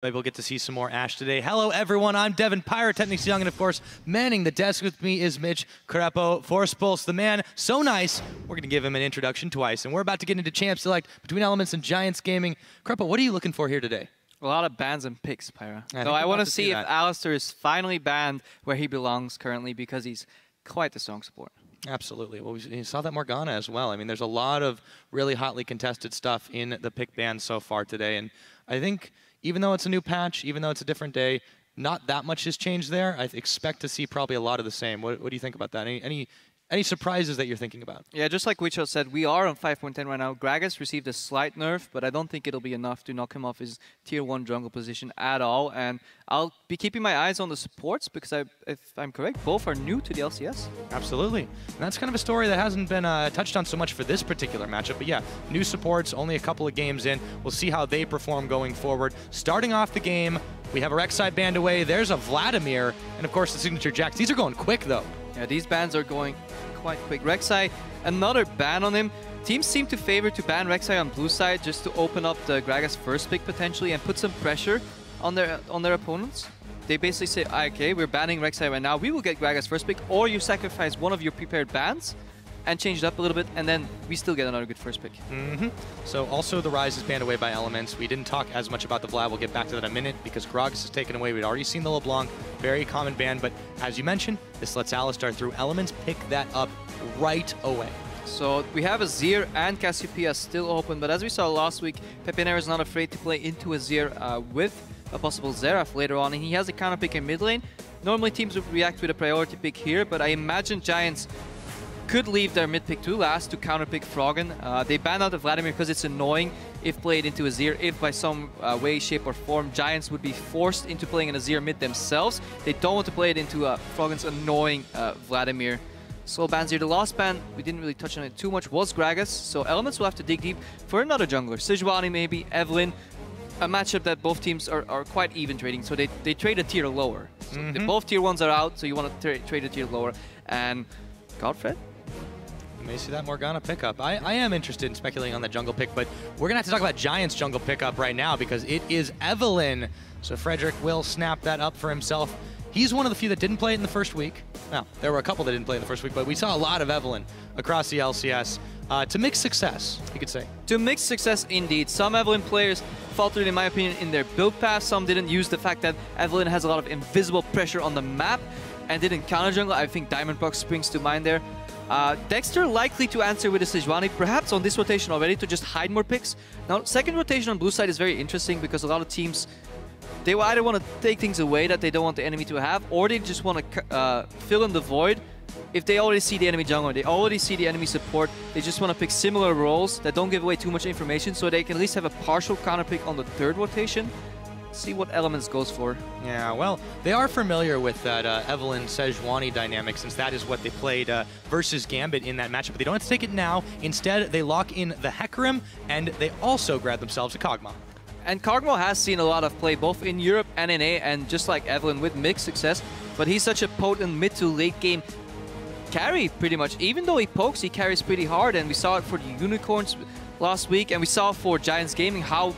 Maybe we'll get to see some more Ashe today. Hello, everyone. I'm Devin Pyrotechnics Young, and of course, manning the desk with me is Mitch Crepo, Force Pulse, the man so nice. We're going to give him an introduction twice, and we're about to get into Champ Select between Elements and Giants Gaming. Crepo, what are you looking for here today? A lot of bans and picks, Pyra. So I want to see if Alistair is finally banned where he belongs currently, because he's quite the strong support. Absolutely. Well, we saw that Morgana as well. I mean, there's a lot of really hotly contested stuff in the pick bans so far today, and I think even though it's a new patch, even though it's a different day, not that much has changed there. I expect to see probably a lot of the same. What do you think about that? Any surprises that you're thinking about? Yeah, just like Wicho said, we are on 5.10 right now. Gragas received a slight nerf, but I don't think it'll be enough to knock him off his tier 1 jungle position at all. And I'll be keeping my eyes on the supports because, if I'm correct, both are new to the LCS. Absolutely. And that's kind of a story that hasn't been touched on so much for this particular matchup. But yeah, new supports, only a couple of games in. We'll see how they perform going forward. Starting off the game, we have a Rek'Sai banned away. There's a Vladimir, and of course the signature Jax. These are going quick though. Yeah, these bans are going quite quick. Rek'Sai, another ban on him. Teams seem to favor to ban Rek'Sai on blue side just to open up the Gragas first pick potentially and put some pressure on their opponents. They basically say, okay, we're banning Rek'Sai right now. We will get Gragas first pick, or you sacrifice one of your prepared bans and change it up a little bit, and then we still get another good first pick. So also the Ryze is banned away by Elements. We didn't talk as much about the Vlad. We'll get back to that in a minute because Gragas is taken away. We'd already seen the LeBlanc, very common ban, but as you mentioned, this lets Alistair through Elements pick that up right away. So we have a Azir and Cassiopeia still open, but as we saw last week, Pepinero is not afraid to play into Azir with a possible Xerath later on, and he has a counter pick in mid lane. Normally teams would react with a priority pick here, but I imagine Giants could leave their mid pick to last to counter pick Froggen. They banned out the Vladimir because it's annoying if played into Azir. If by some way, shape or form Giants would be forced into playing an Azir mid themselves, they don't want to play it into Froggen's annoying Vladimir. Slow bans here. The last ban, we didn't really touch on it too much, was Gragas. So Elements will have to dig deep for another jungler. Sejuani maybe, Evelynn. A matchup that both teams are quite even trading, so they trade a tier lower. So both tier 1s are out, so you want to trade a tier lower. And Godfred? You may see that Morgana pickup. I am interested in speculating on that jungle pick, but we're going to have to talk about Giants jungle pickup right now because it is Evelynn. So Frederick will snap that up for himself. He's one of the few that didn't play it in the first week. Now, there were a couple that didn't play in the first week, but we saw a lot of Evelynn across the LCS. To mixed success, you could say. To mixed success, indeed. Some Evelynn players faltered, in my opinion, in their build path. Some didn't use the fact that Evelynn has a lot of invisible pressure on the map and didn't counter jungle. I think Diamondbox springs to mind there. Dexter likely to answer with a Sejuani, perhaps on this rotation already, to just hide more picks. Now, second rotation on blue side is very interesting because a lot of teams, they will either want to take things away that they don't want the enemy to have, or they just want to fill in the void. If they already see the enemy jungler, they already see the enemy support, they just want to pick similar roles that don't give away too much information so they can at least have a partial counter pick on the third rotation. See what Elements goes for. Yeah, well, they are familiar with that Evelynn Sejuani dynamic since that is what they played versus Gambit in that matchup. But they don't have to take it now. Instead, they lock in the Hecarim, and they also grab themselves a Kog'Maw. And Kog'Maw has seen a lot of play both in Europe and in A, and just like Evelynn with mixed success, but he's such a potent mid to late game carry pretty much. Even though he pokes, he carries pretty hard, and we saw it for the Unicorns last week, and we saw for Giants Gaming how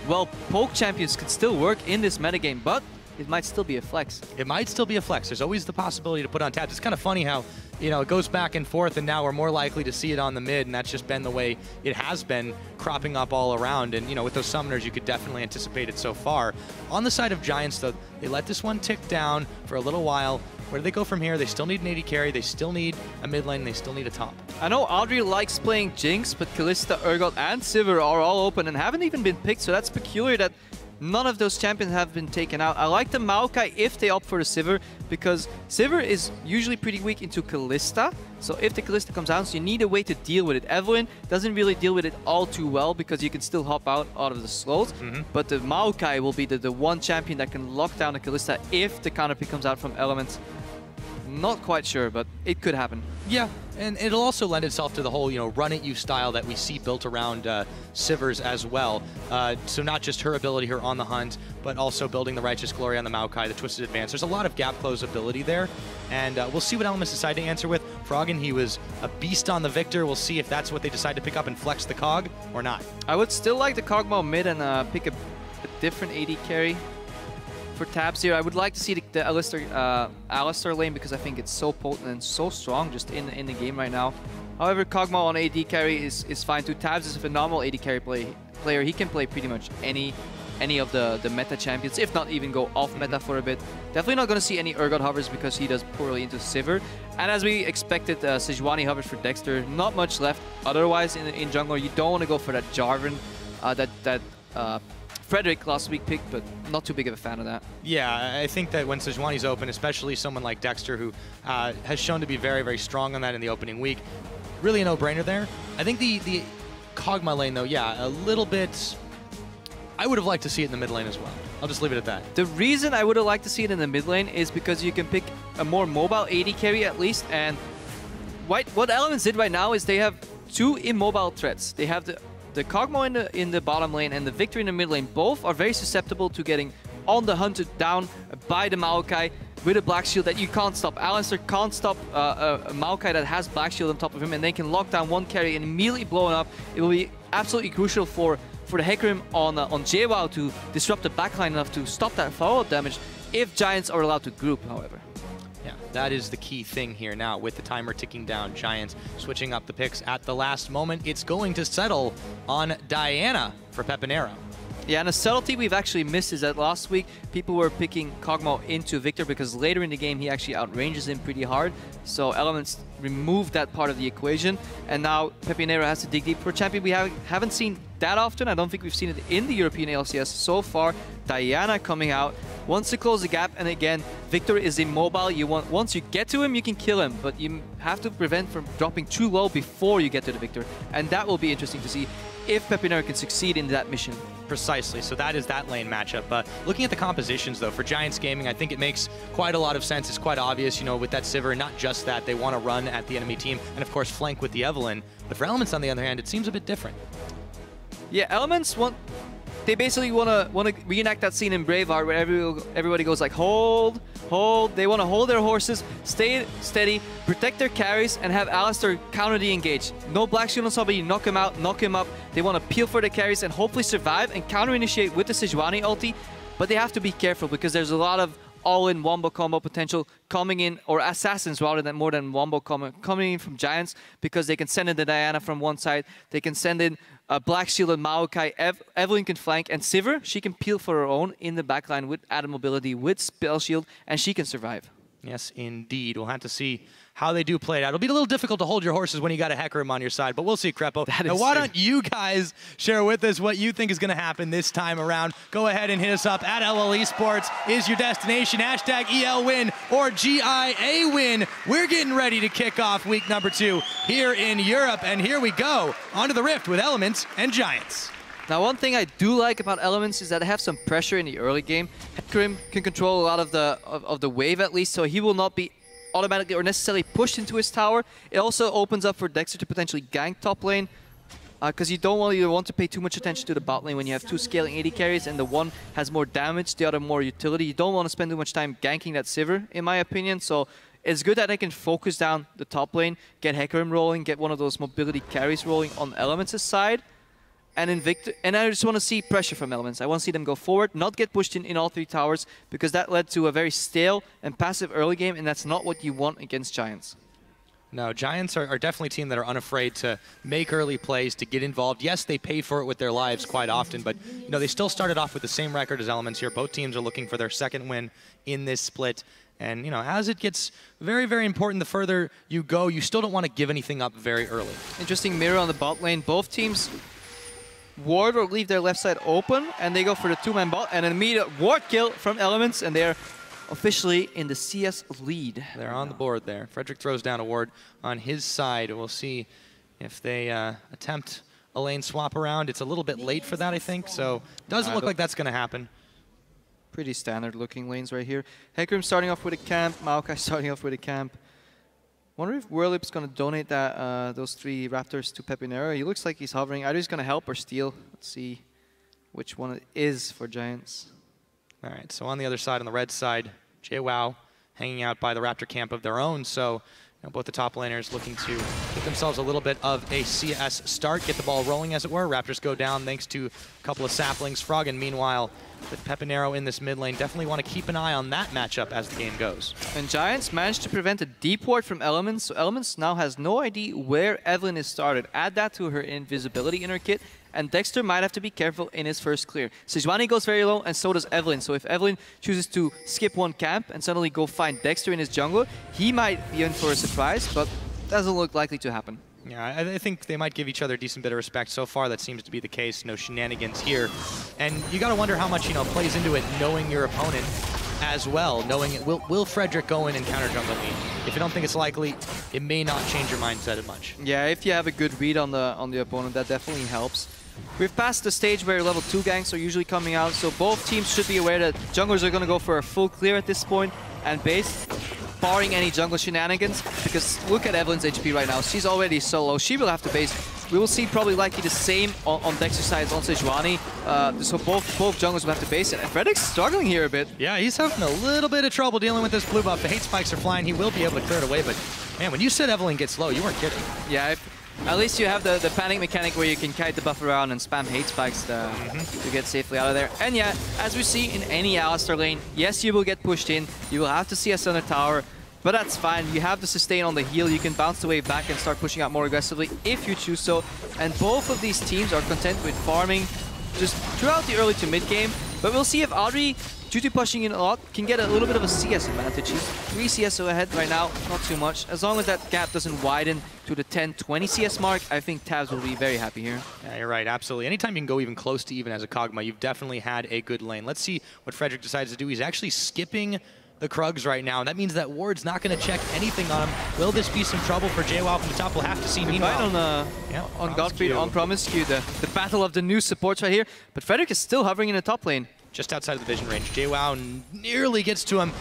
well poke champions can still work in this metagame, but it might still be a flex. It might still be a flex. There's always the possibility to put on tabs. It's kind of funny how, you know, it goes back and forth, and now we're more likely to see it on the mid, and that's just been the way it has been cropping up all around. And, you know, with those summoners, you could definitely anticipate it so far. On the side of Giants, though, they let this one tick down for a little while. Where do they go from here? They still need an AD carry, they still need a mid lane, they still need a top. I know Audrey likes playing Jinx, but Kalista, Urgot, and Sivir are all open and haven't even been picked, so that's peculiar that none of those champions have been taken out. I like the Maokai if they opt for the Sivir, because Sivir is usually pretty weak into Kalista, so if the Kalista comes out, so you need a way to deal with it. Evelynn doesn't really deal with it all too well because you can still hop out of the slows, but the Maokai will be the one champion that can lock down the Kalista if the counter pick comes out from Elements. Not quite sure, but it could happen. Yeah, and it'll also lend itself to the whole, you know, run-at-you style that we see built around Sivir's as well. So not just her ability here on the hunt, but also building the Righteous Glory on the Maokai, the Twisted Advance. There's a lot of gap close ability there, and we'll see what Elements decide to answer with. Froggen, he was a beast on the Victor. We'll see if that's what they decide to pick up and flex the Cog or not. I would still like the Kog'Maw mid and pick a different AD carry for Tabs here. I would like to see the Alistar lane because I think it's so potent and so strong just in the game right now. However, Kog'Maw on AD carry is fine too. Tabs is a phenomenal AD carry player. He can play pretty much any of the meta champions, if not even go off meta for a bit. Definitely not going to see any Urgot hovers because he does poorly into Sivir. And as we expected, Sejuani hovers for Dexter. Not much left otherwise in jungle. You don't want to go for that Jarvan, that Frederick last week picked, but not too big of a fan of that. Yeah, I think that when Sejuani's open, especially someone like Dexter, who has shown to be very, very strong on that in the opening week, really a no-brainer there. I think the Kog'Maw lane, though, yeah, a little bit... I would have liked to see it in the mid lane as well. I'll just leave it at that. The reason I would have liked to see it in the mid lane is because you can pick a more mobile AD carry at least, and what Elements did right now is they have two immobile threats. They have the Kog'Maw in the bottom lane and the Victor in the mid lane. Both are very susceptible to getting on the hunted down by the Maokai with a Black Shield that you can't stop. Alistar can't stop a Maokai that has Black Shield on top of him, and they can lock down one carry and immediately blow it up. It will be absolutely crucial for the Hecarim on JWoww to disrupt the backline enough to stop that follow-up damage if Giants are allowed to group, however. Yeah, that is the key thing here now with the timer ticking down. Giants switching up the picks at the last moment. It's going to settle on Diana for Pepinero. Yeah, and a subtlety we've actually missed is that last week people were picking Kog'Maw into Victor because later in the game he actually outranges him pretty hard. So Elements removed that part of the equation, and now Pepinero has to dig deep for a champion we haven't seen that often. I don't think we've seen it in the European LCS so far. Diana coming out, wants to close the gap, and again, Victor is immobile. Once you get to him, you can kill him, but you have to prevent from dropping too low before you get to the Victor, and that will be interesting to see if Pepinero can succeed in that mission. Precisely, so that is that lane matchup. Looking at the compositions, though, for Giants Gaming, I think it makes quite a lot of sense. It's quite obvious, you know, with that Sivir, not just that, they want to run at the enemy team, and of course flank with the Evelynn. But for Elements, on the other hand, it seems a bit different. Yeah, Elements they basically want to reenact that scene in Braveheart where everybody goes like, hold. They want to hold their horses, stay steady, protect their carries, and have Alistar counter de-engage. No Black Shield on somebody, knock him out, knock him up. They want to peel for the carries and hopefully survive and counter-initiate with the Sejuani ulti. But they have to be careful because there's a lot of all-in wombo combo potential coming in, or assassins rather than more than wombo coming in from Giants, because they can send in the Diana from one side, they can send in Black Shield and Maokai, Evelynn can flank, and Sivir, she can peel for her own in the backline with added mobility, with Spell Shield, and she can survive. Yes, indeed. We'll have to see how they do play it out. It'll be a little difficult to hold your horses when you got a Hecarim on your side, but we'll see, Krepo. Now, why don't you guys share with us what you think is going to happen this time around? Go ahead and hit us up at LL Esports is your destination. Hashtag ELWin or GIA win. We're getting ready to kick off week number 2 here in Europe, and here we go onto the Rift with Elements and Giants. Now, one thing I do like about Elements is that they have some pressure in the early game. Hecarim can control a lot of the wave at least, so he will not be automatically or necessarily pushed into his tower. It also opens up for Dexter to potentially gank top lane, because you don't really want to pay too much attention to the bot lane when you have two scaling AD carries and the one has more damage, the other more utility. You don't want to spend too much time ganking that Sivir, in my opinion. So it's good that they can focus down the top lane, get Hecarim rolling, get one of those mobility carries rolling on Elements' side. And in Victor, and I just want to see pressure from Elements. I want to see them go forward, not get pushed in all 3 towers, because that led to a very stale and passive early game, and that's not what you want against Giants. No, Giants are definitely a team that are unafraid to make early plays, to get involved. Yes, they pay for it with their lives quite often, but you know, they still started off with the same record as Elements here. Both teams are looking for their second win in this split. And, you know, as it gets very, very important, the further you go, you still don't want to give anything up very early. Interesting mirror on the bot lane. Both teams ward or leave their left side open, and they go for the 2-man bot, and an immediate ward kill from Elements, and they're officially in the CS lead. They're on the board there. Frederick throws down a ward on his side. We'll see if they attempt a lane swap around. It's a little bit late for that, I think, so doesn't look like that's going to happen. Pretty standard looking lanes right here. Hecarim starting off with a camp, Maokai starting off with a camp. Wonder if Whirlip's going to donate that those 3 Raptors to Pepinero. He looks like he's hovering. Either he's going to help or steal. Let's see which one it is for Giants. All right, so on the other side, on the red side, JWoww hanging out by the Raptor camp of their own. So Both the top laners looking to get themselves a little bit of a CS start, get the ball rolling, as it were. Raptors go down thanks to a couple of saplings. Froggen, meanwhile, with Pepinero in this mid lane, definitely want to keep an eye on that matchup as the game goes. And Giants managed to prevent a deep ward from Elements, so Elements now has no idea where Evelynn is started. Add that to her invisibility in her kit, and Dexter might have to be careful in his first clear. Sejuani goes very low, and so does Evelynn. So if Evelynn chooses to skip one camp and suddenly go find Dexter in his jungle, he might be in for a surprise, but doesn't look likely to happen. Yeah, I think they might give each other a decent bit of respect. So far, that seems to be the case. No shenanigans here. And you got to wonder how much, plays into it, knowing your opponent as well. Knowing it, will Frederick go in and counter jungle me? If you don't think it's likely, it may not change your mindset as much. Yeah, if you have a good read on the opponent, that definitely helps. We've passed the stage where level 2 ganks are usually coming out, so both teams should be aware that junglers are going to go for a full clear at this point, and base, barring any jungle shenanigans, because look at Evelynn's HP right now. She's already so low. She will have to base. We will see probably likely the same on Dexter's side on Sejuani, so both junglers will have to base it. And Frederick's struggling here a bit. Yeah, he's having a little bit of trouble dealing with this blue buff. The hate spikes are flying. He will be able to clear it away, but man, when you said Evelynn gets low, you weren't kidding. Yeah, at least you have the panic mechanic where you can kite the buff around and spam hate spikes to get safely out of there. And yeah, as we see in any Alistar lane, yes, you will get pushed in. You will have to see us on the tower, but that's fine. You have the sustain on the heal. You can bounce the wave back and start pushing out more aggressively if you choose so. And both of these teams are content with farming just throughout the early to mid game. But we'll see if Audrey, due to pushing in a lot, can get a little bit of a CS advantage. He's 3 CS ahead right now, not too much. As long as that gap doesn't widen to the 10-20 CS mark, I think Tabs will be very happy here. Yeah, you're right, absolutely. Anytime you can go even close to even as a Kog'Maw, you've definitely had a good lane. Let's see what Frederick decides to do. He's actually skipping the Krugs right now, and that means that Ward's not going to check anything on him. Will this be some trouble for JWoww from the top? We'll have to see. Meanwhile, on Godfrey, on Promiscue, the battle of the new supports right here. But Frederick is still hovering in the top lane. Just outside of the vision range. JWoww nearly gets to him.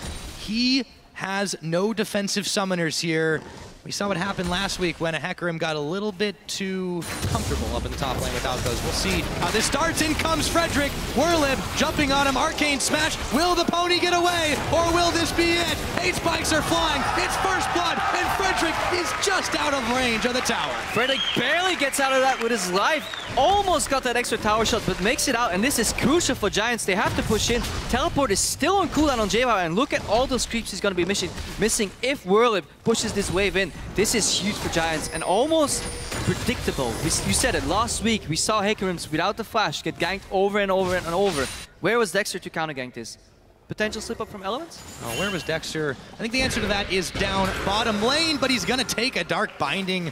He has no defensive summoners here. We saw what happened last week when a Hecarim got a little bit too comfortable up in the top lane without those. We'll see how this starts. In comes Frederick. Whirlib jumping on him. Arcane smash. Will the pony get away? Or will this be it? 8 spikes are flying. It's first blood. And Frederick is just out of range of the tower. Frederick barely gets out of that with his life. Almost got that extra tower shot, but makes it out. And this is crucial for Giants. They have to push in. Teleport is still on cooldown on JWoww. And look at all those creeps he's going to be missing if Whirlib pushes this wave in. This is huge for Giants and almost predictable. You said it last week. We saw Hecarims without the flash get ganked over and over and over. Where was Dexter to counter gank this? Potential slip up from Elements? Oh, where was Dexter? I think the answer to that is down bottom lane, but he's going to take a Dark Binding.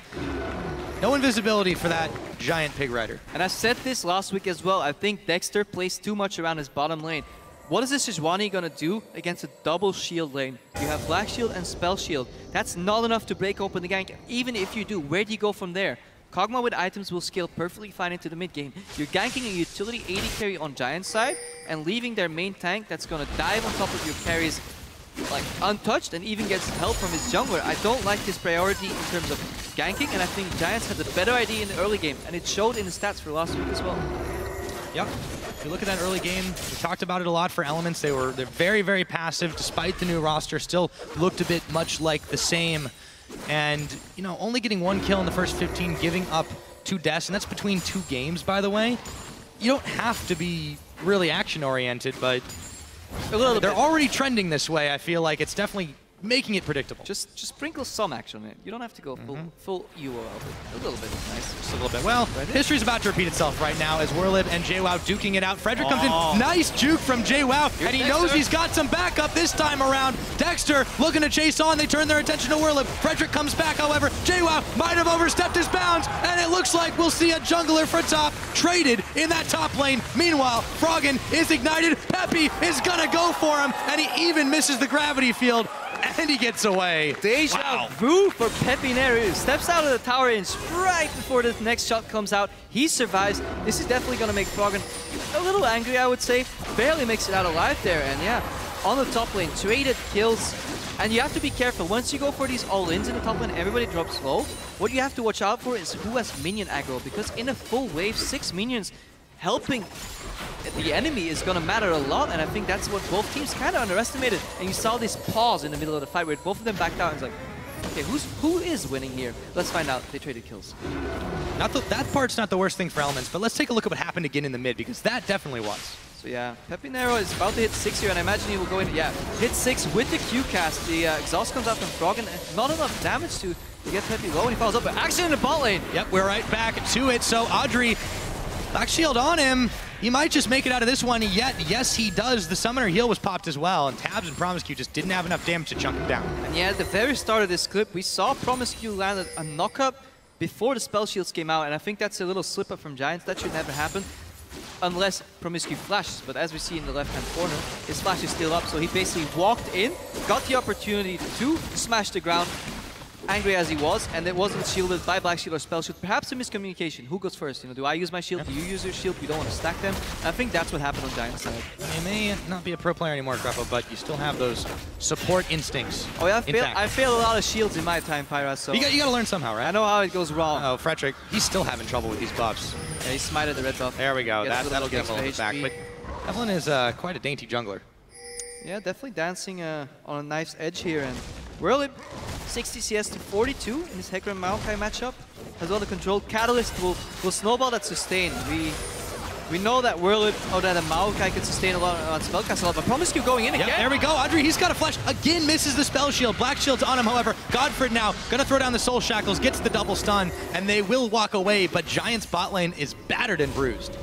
No invisibility for that giant Pig Rider. And I said this last week as well. I think Dexter plays too much around his bottom lane. What is this Sejuani gonna do against a double shield lane? You have Black Shield and Spell Shield. That's not enough to break open the gank. Even if you do, where do you go from there? Kog'Maw with items will scale perfectly fine into the mid game. You're ganking a utility AD carry on Giant's side and leaving their main tank that's gonna dive on top of your carries like untouched and even gets help from his jungler. I don't like this priority in terms of ganking, and I think Giants had the better idea in the early game, and it showed in the stats for last week as well. Yep. If you look at that early game, we talked about it a lot for Elements. They're very, very passive despite the new roster. Still looked a bit much like the same. And, only getting 1 kill in the first 15, giving up 2 deaths, and that's between 2 games, by the way. You don't have to be really action-oriented, but they're already trending this way. I feel like it's definitely making it predictable. Just sprinkle some action in it. You don't have to go full UO. A little bit is nice. Just a little bit. Well, history's about to repeat itself right now as Whirlib and JWoww duking it out. Frederick comes in. Nice juke from JWoww, and he knows he's got some backup this time around. Dexter looking to chase on. They turn their attention to Whirlib. Frederick comes back, however. JWoww might have overstepped his bounds, and it looks like we'll see a jungler for top traded in that top lane. Meanwhile, Froggen is ignited. Peppy is gonna go for him, and he even misses the gravity field. And he gets away. Deja vu for Pepinero. Steps out of the tower inch right before the next shot comes out. He survives. This is definitely going to make Froggen a little angry, I would say. Barely makes it out alive there. And yeah, on the top lane, traded kills. And you have to be careful. Once you go for these all-ins in the top lane, everybody drops low. What you have to watch out for is who has minion aggro. Because in a full wave, 6 minions helping the enemy is going to matter a lot, and I think that's what both teams kind of underestimated. And you saw this pause in the middle of the fight where both of them backed out and it's like, Okay, who is winning here? Let's find out. They traded kills. That part's not the worst thing for Elements, but let's take a look at what happened again in the mid, because that definitely was. So yeah, Pepinero is about to hit 6 here, and I imagine he will go in, yeah, hit 6 with the Q cast. The exhaust comes out from Frog, and not enough damage to get Pepi low, and he follows up, but actually in the bot lane. Yep, we're right back to it. So Audrey, Black Shield on him. He might just make it out of this one yet. Yes, he does. The Summoner heal was popped as well, and Tabs and Promiscu just didn't have enough damage to chunk him down. And yeah, at the very start of this clip, we saw Promiscu land a knock-up before the spell shields came out, and I think that's a little slip-up from Giants. That should never happen unless Promiscu flashes. But as we see in the left-hand corner, his flash is still up, so he basically walked in, got the opportunity to smash the ground, angry as he was, and it wasn't shielded by Black Shield or Spell Shield. Perhaps a miscommunication. Who goes first? You know, do I use my shield? Do you use your shield? We don't want to stack them. And I think that's what happened on Giant's side. You may not be a pro player anymore, Grappo, but you still have those support instincts. Oh yeah, I failed a lot of shields in my time, Pyra, so... You got to learn somehow, right? I know how it goes wrong. Oh, Frederick, he's still having trouble with these buffs. Yeah, he smited the red buff. There we go. That'll get him a little bit back. But Evelyn is quite a dainty jungler. Yeah, definitely dancing on a knife's edge here. And Whirlip, 60 CS to 42 in this Hecarim Maokai matchup. As well, the controlled Catalyst will snowball that sustain. We know that Whirlip, that a Maokai can sustain a lot on Spellcast a lot, but Promiscu going in again. There we go. Audrey, he's got a flash. Again, misses the spell shield. Black Shield's on him, however. Godfred now gonna throw down the Soul Shackles, gets the double stun, and they will walk away, but Giant's bot lane is battered and bruised.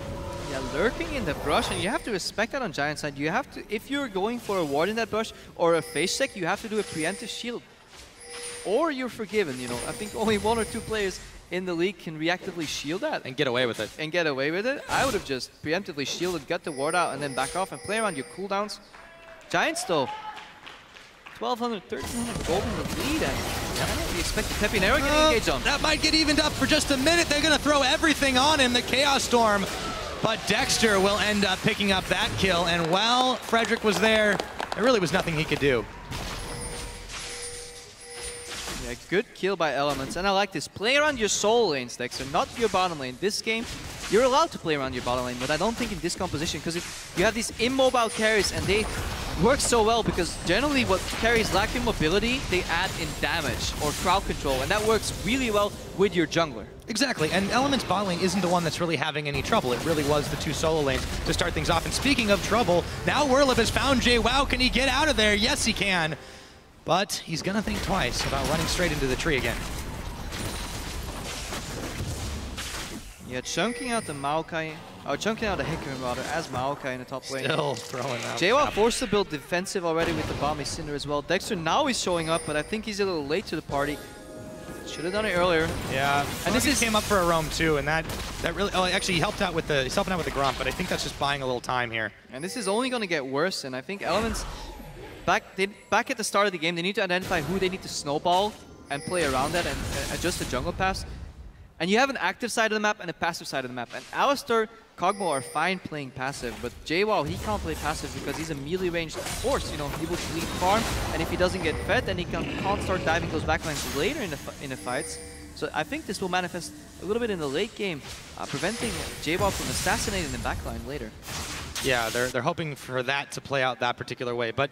Yeah, lurking in the brush, and you have to respect that on Giant side. You have to, if you're going for a ward in that brush or a phase check, you have to do a preemptive shield. Or you're forgiven, you know. I think only 1 or 2 players in the league can reactively shield that. And get away with it. I would have just preemptively shielded, got the ward out, and then back off and play around your cooldowns. Giants, though, 1,200, 1,300 gold in the lead, and I don't really expect the Pepinero getting engaged on. That might get evened up for just a minute. They're going to throw everything on him, the Chaos Storm. But Dexter will end up picking up that kill, and while Frederick was there, there really was nothing he could do. Yeah, good kill by Elements, and I like this. Play around your soul lanes, Dexter, not your bottom lane. This game, you're allowed to play around your bottom lane, but I don't think in this composition, because you have these immobile carries, and they work so well, because generally what carries lack in mobility, they add in damage or crowd control, and that works really well with your jungler. Exactly, and Element's bot lane isn't the one that's really having any trouble. It really was the 2 solo lanes to start things off. And speaking of trouble, now Whirlip has found JWoww. Can he get out of there? Yes, he can. But he's going to think twice about running straight into the tree again. Yeah, chunking out the Maokai, or chunking out the Hecarim rather, as Maokai in the top lane. Still throwing out. JWoww forced to build defensive already with the Bomby Cinder as well. Dexter now is showing up, but I think he's a little late to the party. Should have done it earlier. Yeah, and this came up for a roam too, and that really. Oh, actually, he helped out with the. He's helping out with the Grump, but I think that's just buying a little time here. And this is only going to get worse. And I think Elements back at the start of the game, they need to identify who they need to snowball and play around that and adjust the jungle paths. And you have an active side of the map and a passive side of the map. And Alistar, Kog'Maw are fine playing passive, but JWoww, he can't play passive because he's a melee ranged force. You know, he will lead farm, and if he doesn't get fed, then he can't start diving those backlines later in the fights. So I think this will manifest a little bit in the late game, preventing JWoww from assassinating the backline later. Yeah, they're hoping for that to play out that particular way. But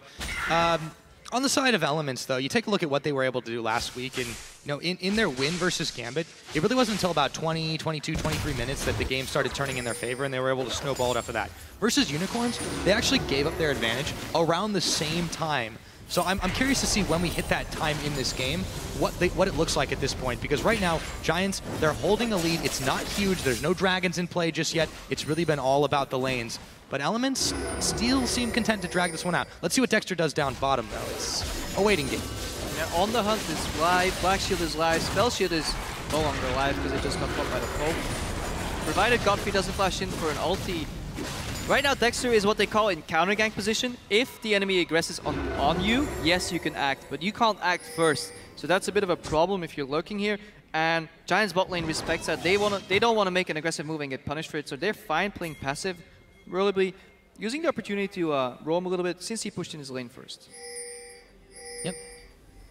on the side of Elements, though, you take a look at what they were able to do last week, and you know, in their win versus Gambit, it really wasn't until about 20, 22, 23 minutes that the game started turning in their favor, and they were able to snowball it after that. Versus Unicorns, they actually gave up their advantage around the same time. So I'm curious to see when we hit that time in this game, what it looks like at this point. Because right now, Giants, they're holding a lead. It's not huge. There's no dragons in play just yet. It's really been all about the lanes. But Elements still seem content to drag this one out. Let's see what Dexter does down bottom, though. It's a waiting game. Yeah, On the Hunt is live, Black Shield is live, Spell Shield is no longer live because it just got caught by the poke. Provided Godfrey doesn't flash in for an ulti. Right now, Dexter is what they call in counter gank position. If the enemy aggresses on you, yes, you can act, but you can't act first. So that's a bit of a problem if you're lurking here. And Giants bot lane respects that. They don't want to make an aggressive move and get punished for it, so they're fine playing passive. Really using the opportunity to roam a little bit since he pushed in his lane first. Yep.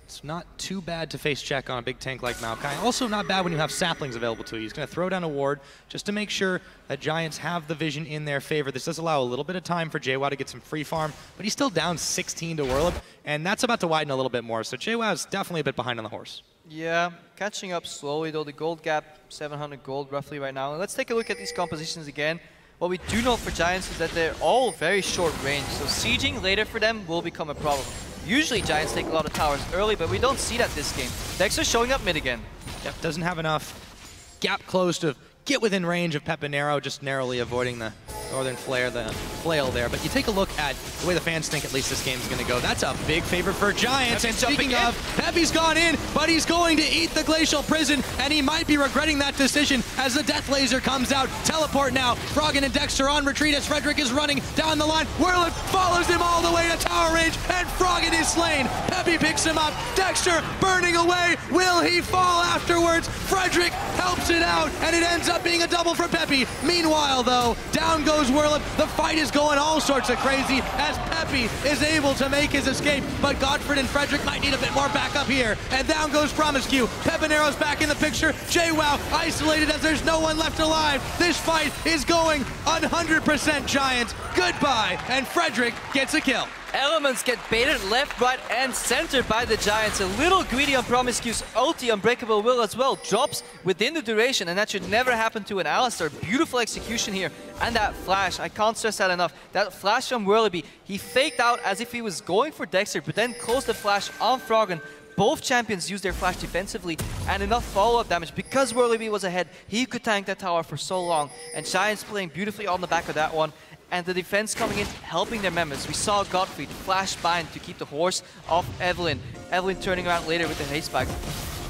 It's not too bad to face check on a big tank like Maokai. Also not bad when you have saplings available to you. He's going to throw down a ward just to make sure that Giants have the vision in their favor. This does allow a little bit of time for JWoww to get some free farm, but he's still down 16 to Whirlup, and that's about to widen a little bit more. So JWoww is definitely a bit behind on the horse. Yeah, catching up slowly though. The gold gap, 700 gold roughly right now. And let's take a look at these compositions again. What we do know for Giants is that they're all very short range, so sieging later for them will become a problem. Usually Giants take a lot of towers early, but we don't see that this game. Dexter showing up mid again. Yep, doesn't have enough gap close to get within range of Pepinero, just narrowly avoiding the Northern Flare, the flail there. But you take a look at the way the fans think at least this game's going to go. That's a big favor for Giants. And speaking of, Peppy's gone in, but he's going to eat the Glacial Prison, and he might be regretting that decision as the Death Laser comes out. Teleport now. Froggen and Dexter on retreat as Frederick is running down the line. Whirlup follows him all the way to tower range, and Froggen is slain. Peppy picks him up. Dexter burning away. Will he fall afterwards? Frederick helps it out, and it ends up being a double for Peppy. Meanwhile, though, down goes Whirlup. The fight is going all sorts of crazy as Peppy is able to make his escape, but Godfred and Frederick might need a bit more backup here. And down goes Promiscue. Pepinero's back in the picture. JWoww isolated as there's no one left alive. This fight is going 100% Giants. Goodbye, and Frederick gets a kill. Elements get baited left, right, and center by the Giants. A little greedy on Promiscue's ulti. Unbreakable Will as well drops within the duration, and that should never happen to an Alistar. Beautiful execution here. And that flash, I can't stress that enough. That flash from Whirlby, he faked out as if he was going for Dexter, but then closed the flash on Froggen. Both champions used their flash defensively and enough follow-up damage. Because Whirlby was ahead, he could tank that tower for so long. And Giants playing beautifully on the back of that one. And the defense coming in, helping their members. We saw Godfrey flash bind to keep the horse off Evelyn. Evelyn turning around later with the haste spike.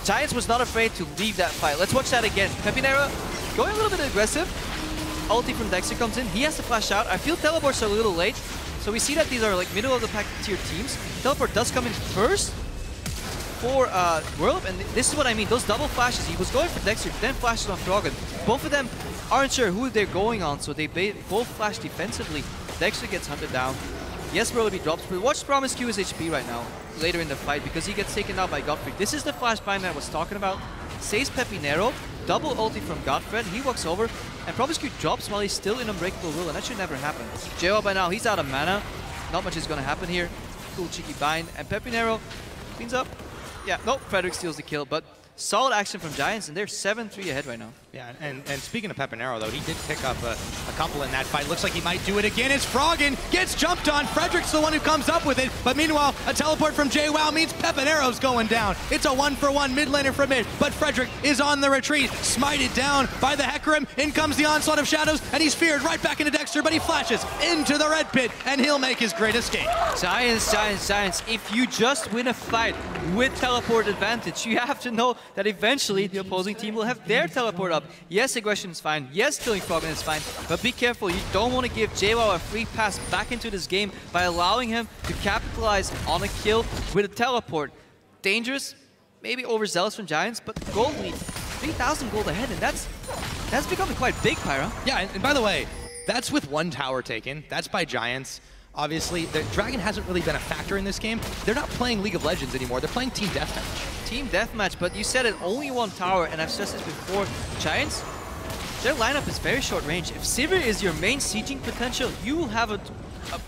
Giants was not afraid to leave that fight. Let's watch that again. Pepinero going a little bit aggressive. Ulti from Dexter comes in. He has to flash out. I feel teleports are a little late. So we see that these are like middle of the pack tier teams. Teleport does come in first for Whirlup, and this is what I mean. Those double flashes, he was going for Dexter, then flashes on Froggen. Both of them aren't sure who they're going on, so they both flash defensively. Dexter gets hunted down. Yes, Whirlby drops, but watch Promiscue's HP right now, later in the fight, because he gets taken out by Godfrey. This is the flash bind that I was talking about. Saves Pepinero, double ulti from Godfred, he walks over, and Promiscue drops while he's still in Unbreakable Will, and that should never happen. JWoww by now, he's out of mana. Not much is going to happen here. Cool cheeky bind, and Pepinero cleans up. Yeah, no, Frederick steals the kill, but solid action from Giants, and they're 7-3 ahead right now. Yeah, and speaking of Pepinero, though, he did pick up a couple in that fight. Looks like he might do it again as Froggen gets jumped on. Frederick's the one who comes up with it, but meanwhile, a teleport from JWoww means Pepinero's going down. It's a 1-for-1 mid laner from mid, but Frederick is on the retreat, smited down by the Hecarim. In comes the Onslaught of Shadows, and he's feared right back into Dexter, but he flashes into the red pit, and he'll make his great escape. Giants, Giants, Giants. If you just win a fight with teleport advantage, you have to know that eventually the opposing team will have their teleport up. Yes, aggression is fine. Yes, killing Froggen is fine. But be careful. You don't want to give JWoww a free pass back into this game by allowing him to capitalize on a kill with a teleport. Dangerous, maybe overzealous from Giants, but gold lead. 3,000 gold ahead, and that's becoming quite big, Pyra. Yeah, and by the way, that's with one tower taken. That's by Giants. Obviously, the Dragon hasn't really been a factor in this game. They're not playing League of Legends anymore. They're playing Team Deathmatch. Team Deathmatch, but you said it, only one tower, and I've stressed this before. Giants, their lineup is very short range. If Sivir is your main sieging potential, you will have a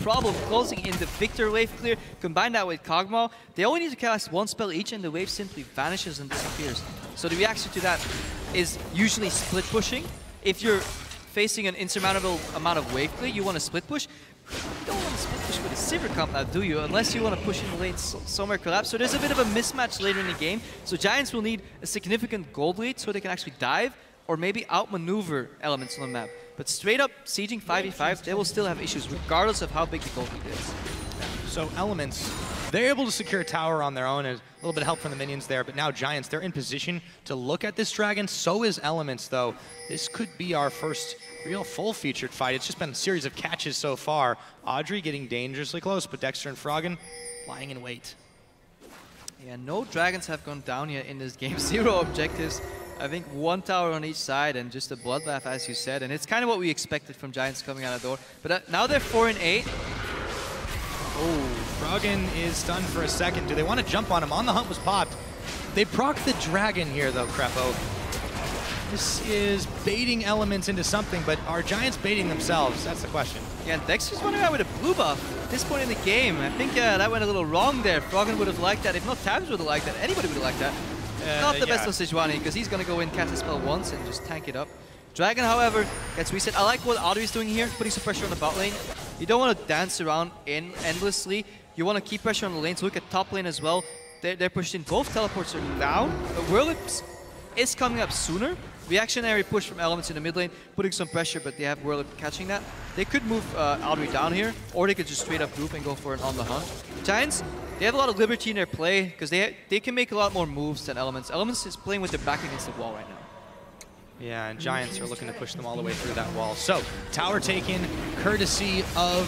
problem closing in the Victor wave clear. Combine that with Kog'Maw, they only need to cast one spell each, and the wave simply vanishes and disappears. So the reaction to that is usually split pushing. If you're facing an insurmountable amount of wave clear, you want to split push. You don't want to split push with a Sivir comp now, do you? Unless you want to push in the lane somewhere collapse. So there's a bit of a mismatch later in the game. So Giants will need a significant gold lead so they can actually dive or maybe outmaneuver elements on the map. But straight up sieging 5v5, they will still have issues regardless of how big the gold lead is. So Elements, they're able to secure a tower on their own, and a little bit of help from the minions there, but now Giants, they're in position to look at this Dragon. So is Elements, though. This could be our first real full-featured fight. It's just been a series of catches so far. Audrey getting dangerously close, but Dexter and Froggen lying in wait. Yeah, no dragons have gone down yet in this game. 0 objectives. I think 1 tower on each side and just a bloodbath, as you said. And it's kind of what we expected from Giants coming out of the door. But now they're 4-8. Oh. Froggen is stunned for a second. Do they want to jump on him? On the Hunt was popped. They proc the Dragon here, though, Crepo. This is baiting Elements into something, but are Giants baiting themselves? That's the question. Yeah, and Dexter's running out with a blue buff at this point in the game. I think that went a little wrong there. Froggen would have liked that. If not, Tabs would have liked that. Anybody would have liked that. Not the best of Sejuani, because he's going to go in, cast a spell once, and just tank it up. Dragon, however, gets reset. I like what Audrey is doing here, putting some pressure on the bot lane. You don't want to dance around endlessly. You want to keep pressure on the lane, so look at top lane as well. They're pushed in. Both teleports are down. Whirlip is coming up sooner. Reactionary push from Elements in the mid lane, putting some pressure, but they have Whirlip catching that. They could move Audrey down here, or they could just straight up group and go for an on the hunt. Giants, they have a lot of liberty in their play, because they can make a lot more moves than Elements. Elements is playing with their back against the wall right now. Yeah, and Giants are looking to push them all the way through that wall. So, tower taken, courtesy of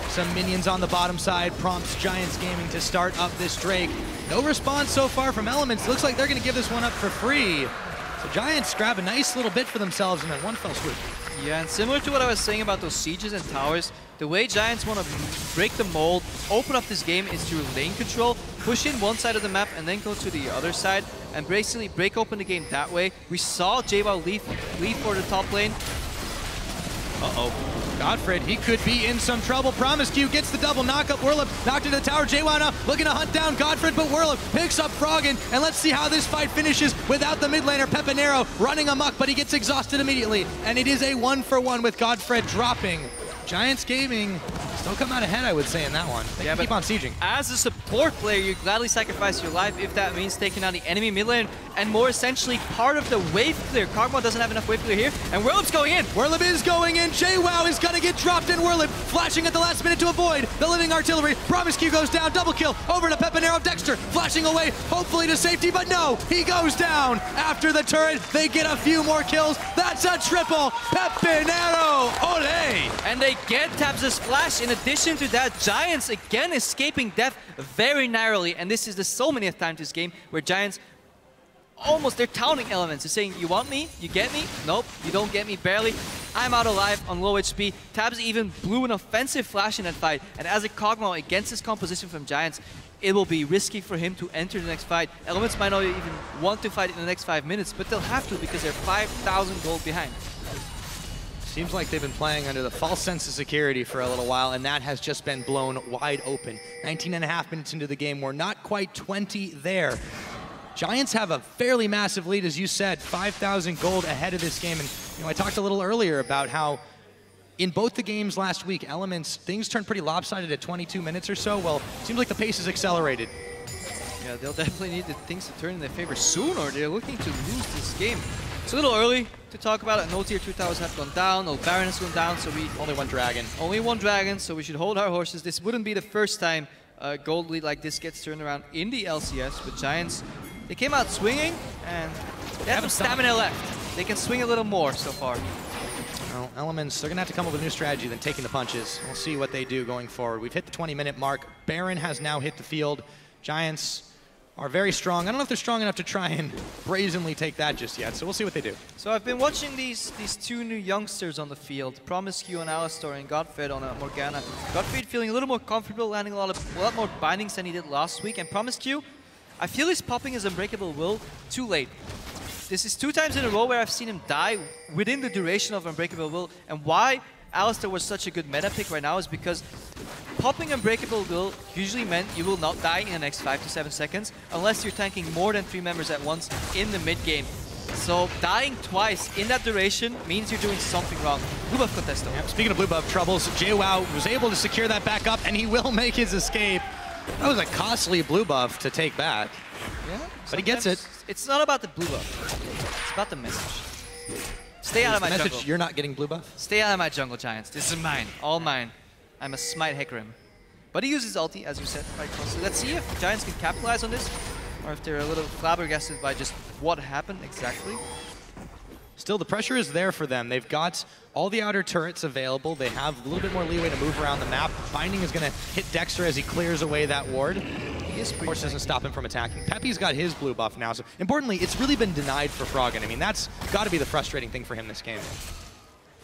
some minions on the bottom side, prompts Giants Gaming to start up this Drake. No response so far from Elements. Looks like they're going to give this one up for free. So Giants grab a nice little bit for themselves and then one fell swoop. Yeah, and similar to what I was saying about those sieges and towers, the way Giants want to break the mold, open up this game is through lane control, push in one side of the map and then go to the other side and basically break open the game that way. We saw JWoww leave for the top lane. Uh-oh. Godfred, he could be in some trouble. Promiscu gets the double knockup. Whirlip knocked into the tower. JWoww now looking to hunt down Godfred, but Whirlip picks up Froggen. And let's see how this fight finishes without the mid laner, Pepinero, running amok, but he gets exhausted immediately. And it is a 1-for-1 with Godfred dropping. Giants Gaming still come out ahead, I would say, in that one. They keep on sieging. As a support player, you gladly sacrifice your life if that means taking out the enemy mid lane and more essentially part of the wave clear. Karma doesn't have enough wave clear here, and Whirlip's going in. Whirlip is going in. JWoww is going to get dropped in. Whirlip flashing at the last minute to avoid the living artillery. Promiscu goes down. Double kill over to Pepinero. Dexter flashing away, hopefully to safety, but no, he goes down. After the turret, they get a few more kills. That's a triple. Pepinero. Ole! And they get Tabs' flash. In addition to that, Giants again escaping death very narrowly. And this is the so many times this game where Giants they're taunting Elements. They're saying, you want me? You get me? Nope, you don't get me, barely. I'm out alive on low HP. Tabs even blew an offensive flash in that fight. And as a Kog'Maw against this composition from Giants, it will be risky for him to enter the next fight. Elements might not even want to fight in the next 5 minutes, but they'll have to because they're 5,000 gold behind. Seems like they've been playing under the false sense of security for a little while, and that has just been blown wide open. 19.5 minutes into the game, we're not quite 20 there. Giants have a fairly massive lead, as you said, 5,000 gold ahead of this game. And I talked a little earlier about how in both the games last week, Elements, things turned pretty lopsided at 22 minutes or so. Well, it seems like the pace has accelerated. Yeah, they'll definitely need the things to turn in their favor soon, or they're looking to lose this game. It's a little early to talk about it. No tier 2 towers have gone down, no Baron has gone down, so we... Only one dragon. Only one dragon, so we should hold our horses. This wouldn't be the first time a gold lead like this gets turned around in the LCS, but Giants, they came out swinging, and they have some stamina left. They can swing a little more so far. Well, Elements, they're going to have to come up with a new strategy than taking the punches. We'll see what they do going forward. We've hit the 20-minute mark. Baron has now hit the field. Giants are very strong. I don't know if they're strong enough to try and brazenly take that just yet, so we'll see what they do. So I've been watching these two new youngsters on the field, Promiscu on Alistar and Godfred on Morgana. Godfred feeling a little more comfortable, landing a lot more bindings than he did last week, and Promiscu, I feel he's popping his Unbreakable Will too late. This is 2 times in a row where I've seen him die within the duration of Unbreakable Will, and why Alistar was such a good meta pick right now is because popping Unbreakable Will usually meant you will not die in the next 5 to 7 seconds unless you're tanking more than 3 members at once in the mid game. So dying twice in that duration means you're doing something wrong. Blue buff contesto. Yep, speaking of blue buff troubles, JWoww was able to secure that back up, and he will make his escape. That was a costly blue buff to take back. Yeah, but he gets it. It's not about the blue buff. It's about the message. Stay out of my jungle. You're not getting blue buff? Stay out of my jungle, Giants. This is mine. All mine. I'm a smite Hecarim. But he uses ulti, as you said, quite closely. Let's see if Giants can capitalize on this, or if they're a little flabbergasted by just what happened exactly. Still, the pressure is there for them. They've got all the outer turrets available. They have a little bit more leeway to move around the map. Binding is going to hit Dexter as he clears away that ward. Of course, doesn't stop him from attacking. Peppy's got his blue buff now. So, importantly, it's really been denied for Froggen. I mean, that's got to be the frustrating thing for him this game.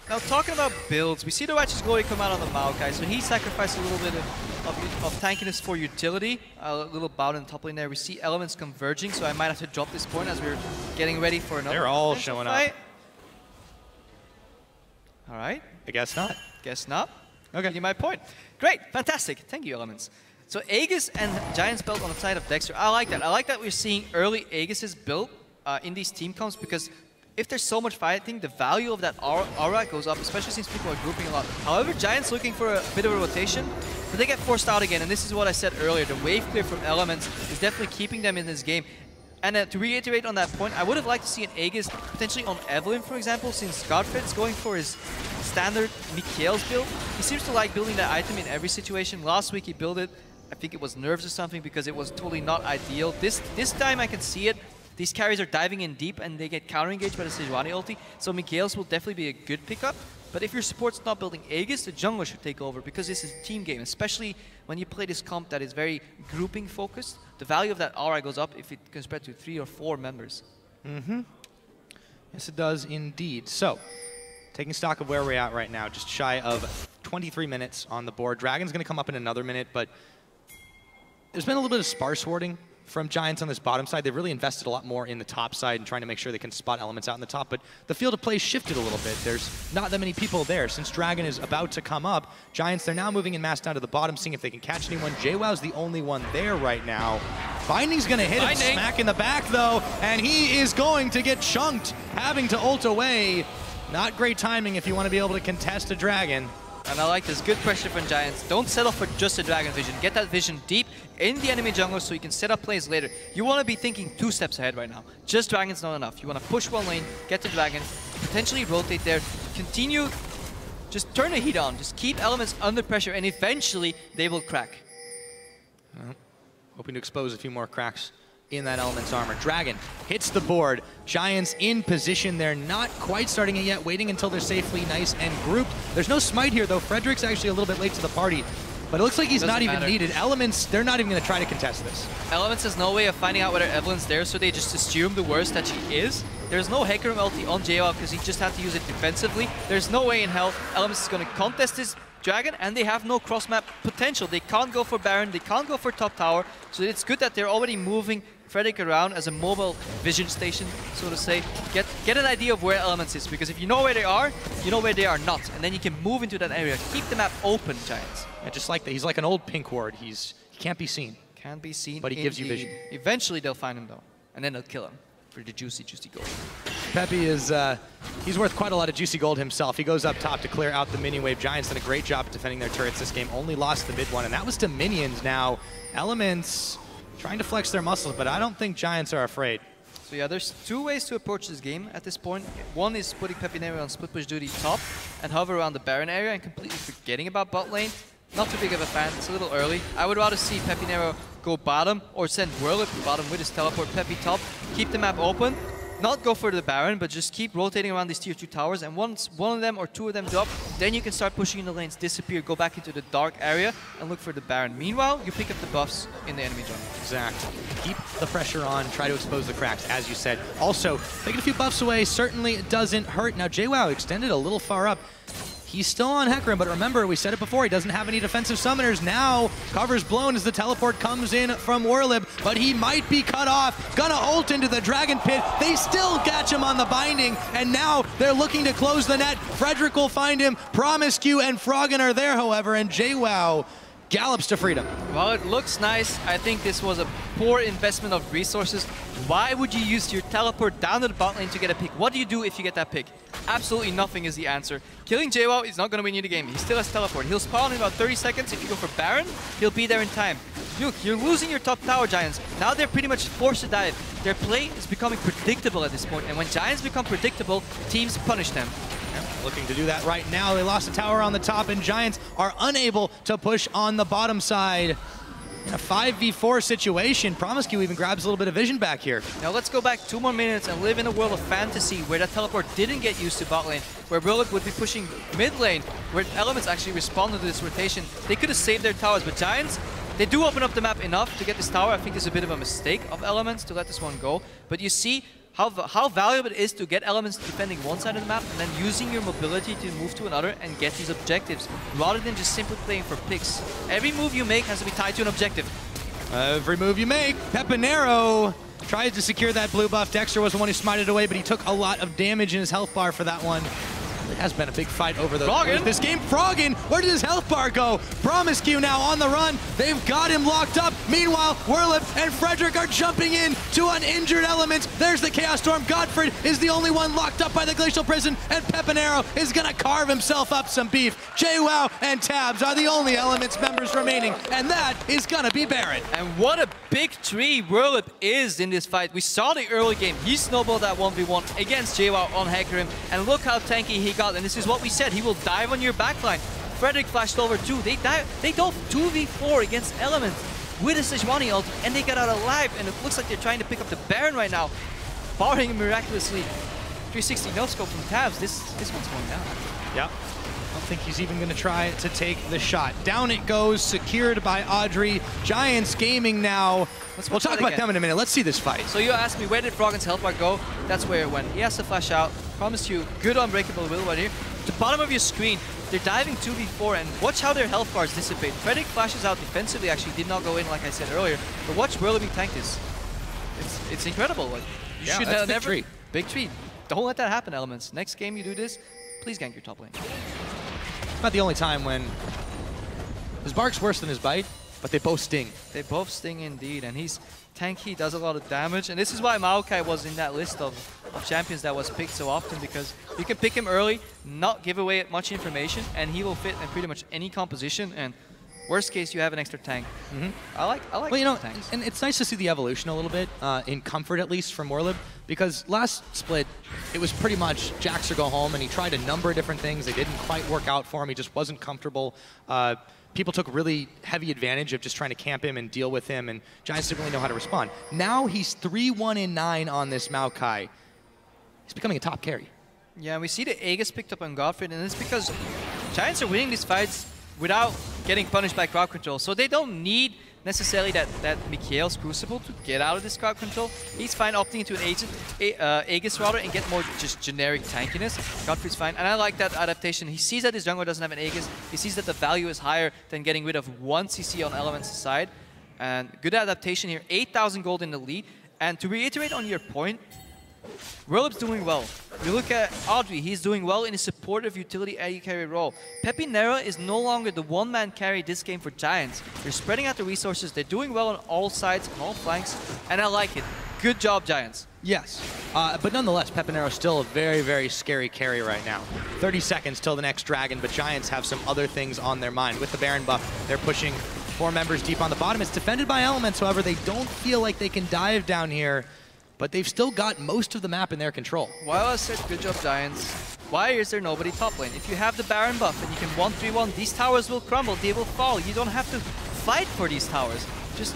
Now, talking about builds, we see the Righteous Glory come out on the Maokai, so he sacrificed a little bit of of tankiness for utility. A little bout in the top lane there. We see elements converging, so I might have to drop this point as we're getting ready for another. They're all showing fight. up. All right. I guess not. Guess not. Okay. Getting my point. Great. Fantastic. Thank you, Elements. So Aegis and Giants build on the side of Dexter. I like that. I like that we're seeing early Aegis's build in these team comps, because if there's so much fighting, the value of that aura goes up, especially since people are grouping a lot. However, Giants looking for a bit of a rotation, but they get forced out again, and this is what I said earlier. The wave clear from Elements is definitely keeping them in this game. And to reiterate on that point, I would have liked to see an Aegis potentially on Evelyn, for example, since Godfred's going for his standard Mikhail's build. He seems to like building that item in every situation. Last week he built it, I think it was nerves or something, because it was totally not ideal. This time I can see it. These carries are diving in deep and they get counter-engaged by the Sejuani ulti, so Mikhail's will definitely be a good pickup. But if your support's not building Aegis, the jungler should take over, because this is a team game, especially when you play this comp that is very grouping focused. The value of that aura goes up if it can spread to 3 or 4 members. Mm-hmm. Yes, it does indeed. So, taking stock of where we're at right now, just shy of 23 minutes on the board. Dragon's going to come up in another minute, but there's been a little bit of sparse warding from Giants on this bottom side. They've really invested a lot more in the top side and trying to make sure they can spot elements out in the top, but the field of play shifted a little bit. There's not that many people there. Since Dragon is about to come up, Giants, they're now moving in mass down to the bottom, seeing if they can catch anyone. JWoww's the only one there right now. Binding's gonna hit him smack in the back though, and he is going to get chunked, having to ult away. Not great timing if you want to be able to contest a Dragon. And I like this. Good pressure from Giants. Don't settle for just a Dragon vision. Get that vision deep in the enemy jungle so you can set up plays later. You want to be thinking 2 steps ahead right now. Just Dragon's not enough. You want to push one lane, get the Dragon, potentially rotate there, continue, just turn the heat on. Just keep elements under pressure, and eventually they will crack. Hoping to expose a few more cracks in that Element's armor. Dragon hits the board. Giants in position. They're not quite starting it yet, waiting until they're safely nice and grouped. There's no smite here, though. Frederick's actually a little bit late to the party, but it looks like he's not even needed. Elements, they're not even going to try to contest this. Elements has no way of finding out whether Evelyn's there, so they just assume the worst that she is. There's no Hecarim ulti on JWoww because he just had to use it defensively. There's no way in hell Elements is going to contest this Dragon, and they have no cross-map potential. They can't go for Baron, they can't go for top tower, so it's good that they're already moving Frederick around as a mobile vision station, so to say. Get an idea of where Elements is, because if you know where they are, you know where they are not, and then you can move into that area. Keep the map open, Giants. Yeah, just like that. He's like an old pink ward. He can't be seen. Can't be seen. But he gives you vision. Eventually they'll find him though, and then they'll kill him for the juicy gold. Peppy is, he's worth quite a lot of juicy gold himself. He goes up top to clear out the minion wave. Giants done a great job at defending their turrets this game. Only lost the mid one, and that was to minions. Now, Elements trying to flex their muscles, but I don't think Giants are afraid. So yeah, there's 2 ways to approach this game at this point. One is putting Pepinero on split push duty top and hover around the Baron area and completely forgetting about bot lane. Not too big of a fan, it's a little early. I would rather see Pepinero go bottom or send Whirlip to bottom with his teleport, Peppy top, keep the map open. Not go for the Baron, but just keep rotating around these tier 2 towers, and once one of them or 2 of them drop, then you can start pushing in the lanes, disappear, go back into the dark area, and look for the Baron. Meanwhile, you pick up the buffs in the enemy jungle. Exactly. Keep the pressure on, try to expose the cracks, as you said. Also, taking a few buffs away certainly doesn't hurt. Now, JWoww extended a little far up. He's still on Hecarim, but remember, we said it before, he doesn't have any defensive summoners. Now, cover's blown as the teleport comes in from Whirlib, but he might be cut off. Gonna ult into the Dragon Pit. They still catch him on the binding, and now they're looking to close the net. Frederick will find him. Promiscu and Froggen are there, however, and JWoww gallops to freedom. Well, it looks nice. I think this was a poor investment of resources. Why would you use your teleport down to the bot lane to get a pick? What do you do if you get that pick? Absolutely nothing is the answer. Killing JWoww is not going to win you the game. He still has teleport. He'll spawn in about 30 seconds. If you go for Baron, he'll be there in time. Look, you're losing your top tower, Giants. Now they're pretty much forced to dive. Their play is becoming predictable at this point, and when Giants become predictable, teams punish them. Looking to do that right now. They lost a tower on the top, and Giants are unable to push on the bottom side. In a 5v4 situation, Promiscu even grabs a little bit of vision back here. Now let's go back 2 more minutes and live in a world of fantasy where that teleport didn't get used to bot lane, where Brilliant would be pushing mid lane, where Elements actually responded to this rotation. They could have saved their towers, but Giants, they do open up the map enough to get this tower. I think it's a bit of a mistake of Elements to let this one go, but you see how valuable it is to get elements defending one side of the map and then using your mobility to move to another and get these objectives, rather than just simply playing for picks. Every move you make has to be tied to an objective. Every move you make, Pepinero tries to secure that blue buff. Dexter was the one who smited away, but he took a lot of damage in his health bar for that one. It has been a big fight over this game. Froggen, where did his health bar go? Promiscu now on the run. They've got him locked up. Meanwhile, Whirlip and Frederick are jumping in to an injured Element. There's the Chaos Storm. Godfred is the only one locked up by the Glacial Prison, and Pepinero is gonna carve himself up some beef. JWoww and Tabs are the only Elements members remaining, and that is gonna be Barret. And what a big tree Whirlip is in this fight. We saw the early game. He snowballed that 1v1 against JWoww on Hecarim, and look how tanky he got. And this is what we said. He will dive on your backline. Frederick flashed over too. They dove 2v4 against Element with a Sejuani ult, and they got out alive. And it looks like they're trying to pick up the Baron right now, barring him miraculously. 360 no-scope from Tabs. This one's going down. Yep. I don't think he's even going to try to take the shot. Down it goes, secured by Audrey. Giants Gaming now. We'll talk about them in a minute. Let's see this fight. So you asked me, where did Froggen's health bar go? That's where it went. He has to flash out. Promised you good unbreakable will right here. The bottom of your screen, they're diving 2v4, and watch how their health bars dissipate. Frederick flashes out defensively, actually did not go in like I said earlier, but watch Whirlip tank this. It's incredible. Like, you should never... Big tree. Don't let that happen, Elements. Next game you do this, please gank your top lane. Not the only time when his bark's worse than his bite, but they both sting. They both sting indeed, and he's tanky, does a lot of damage, and this is why Maokai was in that list of champions that was picked so often, because you can pick him early, not give away much information, and he will fit in pretty much any composition, and worst case, you have an extra tank. I like well, you know, tanks. And it's nice to see the evolution a little bit, in comfort at least, from Whirlip, because last split, it was pretty much Jax or go home, and he tried a number of different things. They didn't quite work out for him. He just wasn't comfortable. People took really heavy advantage of just trying to camp him and deal with him, and Giants didn't really know how to respond. Now he's 3-1-9 on this Maokai. He's becoming a top carry. Yeah, we see the Aegis picked up on Godfrey, and it's because Giants are winning these fights without getting punished by crowd control. So they don't need necessarily that Mikhail's Crucible to get out of this crowd control. He's fine opting into an Aegis rather and get more just generic tankiness. Godfrey's fine, and I like that adaptation. He sees that his jungler doesn't have an Aegis. He sees that the value is higher than getting rid of 1 CC on Element's side. And good adaptation here, 8,000 gold in the lead. And to reiterate on your point, Whirlip's doing well. You look at Audrey, he's doing well in his supportive utility AD carry role. Pepinero is no longer the one-man carry this game for Giants. They're spreading out the resources, they're doing well on all sides, on all flanks, and I like it. Good job, Giants. Yes, but nonetheless, Pepinero's still a very, very scary carry right now. 30 seconds till the next dragon, but Giants have some other things on their mind. With the Baron buff, they're pushing 4 members deep on the bottom. It's defended by Elements, however, they don't feel like they can dive down here, but they've still got most of the map in their control. Well, I said good job, Giants. Why is there nobody top lane? If you have the Baron buff and you can 1-3-1, these towers will crumble, they will fall. You don't have to fight for these towers. Just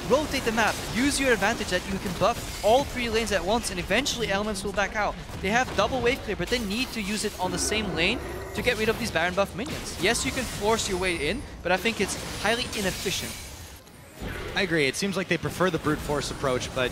rotate the map. Use your advantage that you can buff all 3 lanes at once, and eventually Elements will back out. They have double wave clear, but they need to use it on the same lane to get rid of these Baron buff minions. Yes, you can force your way in, but I think it's highly inefficient. I agree. It seems like they prefer the brute force approach, but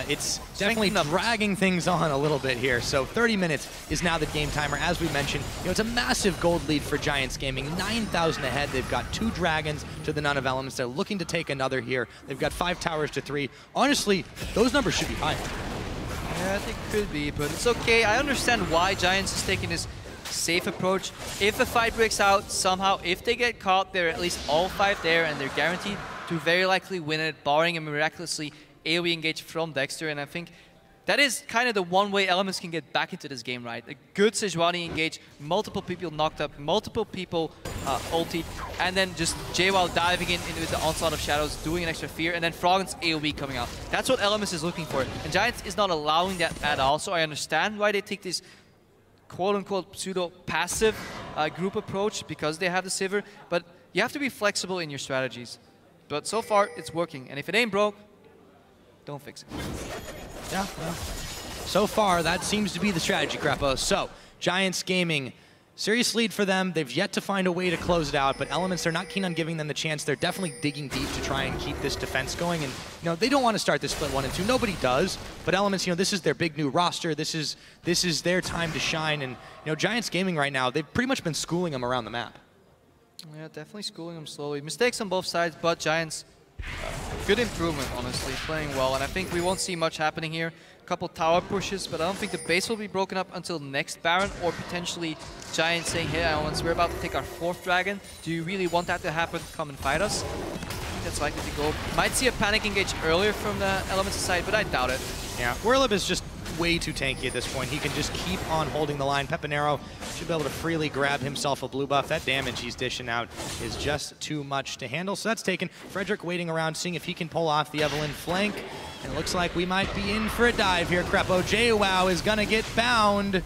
it's definitely dragging things on a little bit here. So 30 minutes is now the game timer. As we mentioned, you know, it's a massive gold lead for Giants Gaming. 9,000 ahead. They've got 2 dragons to the Nun of Elements. They're looking to take another here. They've got 5 towers to 3. Honestly, those numbers should be higher. Yeah, I think it could be, but it's okay. I understand why Giants is taking this safe approach. If a fight breaks out somehow, if they get caught, they're at least all 5 there, and they're guaranteed to very likely win it, barring a miraculously AoE engage from Dexter. And I think that is kind of the one way Elements can get back into this game, right? A good Sejuani engage, multiple people knocked up, multiple people ultied, and then just JWoww diving in into the onslaught of shadows, doing an extra fear, and then Froggen's AoE coming out. That's what Elements is looking for, and Giants is not allowing that at all. So I understand why they take this quote-unquote pseudo-passive group approach, because they have the Sivir, but you have to be flexible in your strategies. But so far, it's working, and if it ain't broke, don't fix it. Yeah, well, so far, that seems to be the strategy, Creppo. So, Giants Gaming Serious lead for them. They've yet to find a way to close it out, but Elements, they're not keen on giving them the chance. They're definitely digging deep to try and keep this defense going. And, you know, they don't want to start this split 1 and 2. Nobody does. But Elements, you know, this is their big new roster. This is their time to shine. And, you know, Giants Gaming right now, they've pretty much been schooling them around the map. Yeah, definitely schooling them slowly. Mistakes on both sides, but Giants, good improvement, honestly, playing well. And I think we won't see much happening here. A couple tower pushes, but I don't think the base will be broken up until next Baron, or potentially Giants saying, hey, once we're about to take our 4th dragon, do you really want that to happen? Come and fight us. I think that's likely to go. Might see a panic engage earlier from the Elements side, but I doubt it. Yeah, Werlib is just way too tanky at this point. He can just keep on holding the line. Pepinero should be able to freely grab himself a blue buff. That damage he's dishing out is just too much to handle. So that's taken. Frederick waiting around, seeing if he can pull off the Evelyn flank. And it looks like we might be in for a dive here, Crepo. JWoww is going to get bound,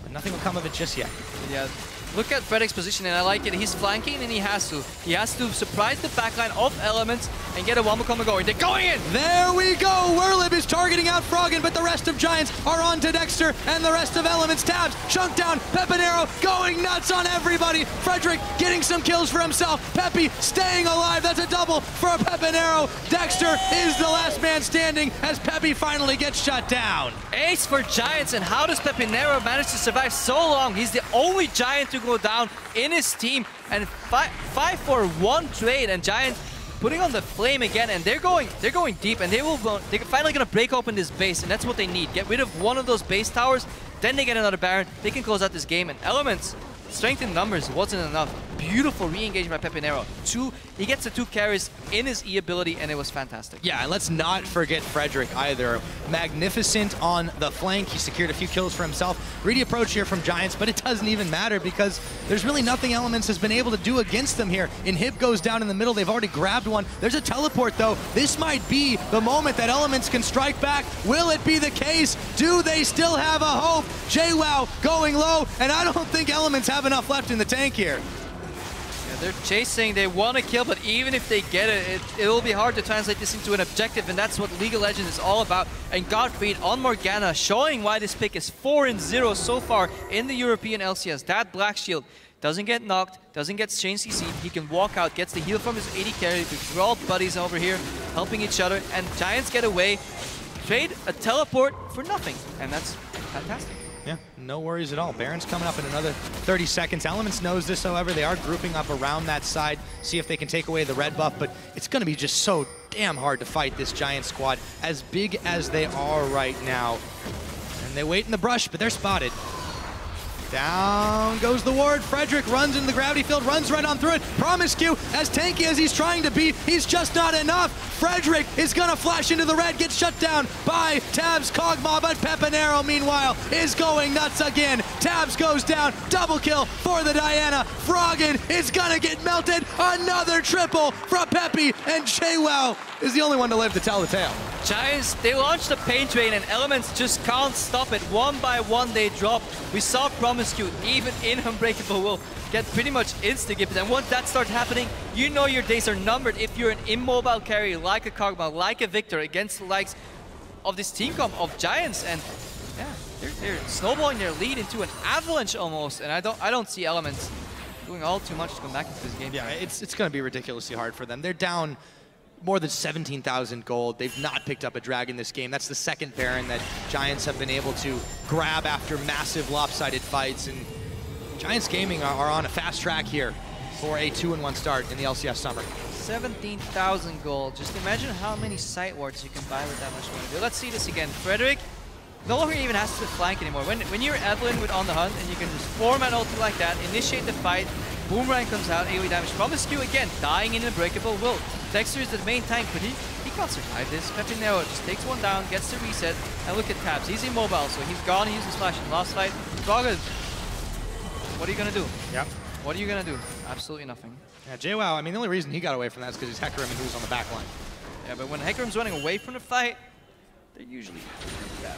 but nothing will come of it just yet. Yeah. Look at Frederick's position, and I like it. He's flanking, and he has to. He has to surprise the backline of Elements and get a Wamukoma going. They're going in! There we go! Werlib is targeting out Froggen, but the rest of Giants are on to Dexter, and the rest of Elements. Tabs, chunk down, Pepinero going nuts on everybody. Frederick getting some kills for himself. Peppy staying alive. That's a double for Pepinero. Dexter is the last man standing as Peppy finally gets shut down. Ace for Giants, and how does Pepinero manage to survive so long? He's the only Giant to go down in his team, and 5 for 1 trade, and Giants putting on the flame again, and they're going deep, and they're finally gonna break open this base, and that's what they need. Get rid of one of those base towers, then they get another Baron. They can close out this game, and Elements, strength in numbers wasn't enough. Beautiful re-engagement by Pepinero. He gets the 2 carries in his E ability, and it was fantastic. Yeah, and let's not forget Frederick either. Magnificent on the flank. He secured a few kills for himself. Greedy approach here from Giants, but it doesn't even matter because there's really nothing Elements has been able to do against them here. Inhib goes down in the middle. They've already grabbed one. There's a teleport, though. This might be the moment that Elements can strike back. Will it be the case? Do they still have a hope? JWoww going low, and I don't think Elements have enough left in the tank here. They're chasing, they want to kill, but even if they get it, it will be hard to translate this into an objective, and that's what League of Legends is all about. And Gottfried on Morgana, showing why this pick is 4-0 so far in the European LCS. That Black Shield doesn't get knocked, doesn't get chain CC'd, he can walk out, gets the heal from his AD carry. We're all buddies over here, helping each other, and Giants get away, trade a teleport for nothing, and that's fantastic. Yeah, no worries at all. Baron's coming up in another 30 seconds. Elements knows this, however. They are grouping up around that side, see if they can take away the red buff, but it's going to be just so damn hard to fight this Giant squad, as big as they are right now. And they wait in the brush, but they're spotted. Down goes the ward. Frederick runs into the gravity field, runs right on through it. Promiscu, as tanky as he's trying to be, he's just not enough. Frederick is gonna flash into the red, gets shut down by Tabs Kog'Maw, but Pepinero, meanwhile, is going nuts again. Tabs goes down, double kill for the Diana. Froggen is gonna get melted. Another triple from Peppy, and JWoww is the only one to live to tell the tale. Giants, they launched the pain train, and Elements just can't stop it. One by one they drop. We saw Promiscu, even in Unbreakable, will get pretty much insta-gifted, and once that starts happening, you know your days are numbered if you're an immobile carry like a Kog'Maw, like a Victor, against the likes of this team comp of Giants, and yeah, they're snowballing their lead into an avalanche almost, and I don't see Elements doing all too much to come back into this game. Yeah, it's going to be ridiculously hard for them. They're down more than 17,000 gold. They've not picked up a dragon this game. That's the second Baron that Giants have been able to grab after massive lopsided fights, and Giants Gaming are on a fast track here for a 2-1 start in the LCS summer. 17,000 gold. Just imagine how many site wards you can buy with that much money. Let's see this again. Frederick no longer even has to flank anymore. When you're Evelyn with On the Hunt and you can just form an ulti like that, initiate the fight, Boomerang comes out, AoE damage. Promiscu again, dying in Unbreakable will. Dexter is the main tank, but he can't survive this. Pepinero just takes one down, gets the reset, and look at Tabs. He's immobile, so he's gone. He uses Flash in the last fight. Froggen, what are you going to do? Yep. What are you going to do? Absolutely nothing. Yeah, JWoww, I mean, the only reason he got away from that is because he's Hecarim and who's on the back line. Yeah, but when Hecarim's running away from the fight, they're usually bad.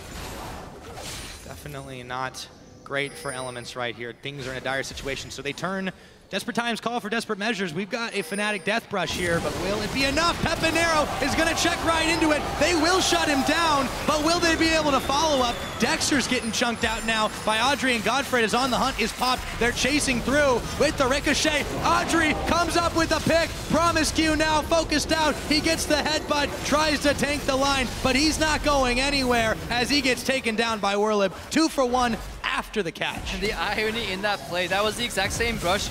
Definitely not great for Elements right here. Things are in a dire situation, so they turn Desperate times call for desperate measures. We've got a Fnatic Death Brush here, but will it be enough? Pepinero is going to check right into it. They will shut him down, but will they be able to follow up? Dexter's getting chunked out now by Audrey, and Godfred is on the hunt, is popped. They're chasing through with the ricochet. Audrey comes up with the pick. Promiscu now focused out. He gets the headbutt, tries to tank the line, but he's not going anywhere as he gets taken down by Werlib. 2 for 1 after the catch. And the irony in that play, that was the exact same brush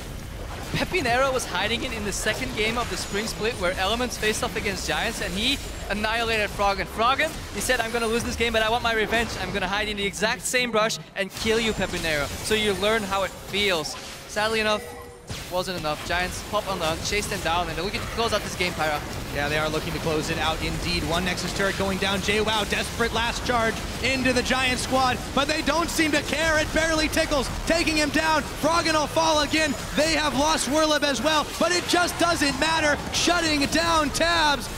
Pepinero was hiding it in the second game of the spring split where Elements faced off against Giants and he annihilated Froggen. Froggen, he said, I'm going to lose this game, but I want my revenge. I'm going to hide in the exact same brush and kill you, Pepinero. So you learn how it feels. Sadly enough, wasn't enough. Giants pop on the hunt, chase them down, and they're looking to close out this game, Pyra. Yeah, they are looking to close it out indeed. One Nexus turret going down. JWoww, desperate last charge into the Giant squad, but they don't seem to care. It barely tickles, taking him down. Froggen will fall again. They have lost Werlib as well, but it just doesn't matter. Shutting down Tabs.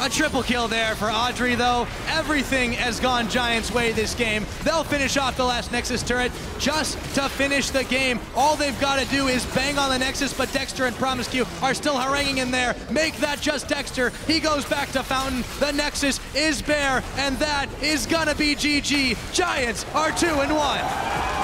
A triple kill there for Audrey, though. Everything has gone Giants' way this game. They'll finish off the last Nexus turret just to finish the game. All they've got to do is bang on the Nexus, but Dexter and Promiscu are still haranguing in there. Make that just Dexter. He goes back to Fountain. The Nexus is bare, and that is gonna be GG. Giants are 2-1.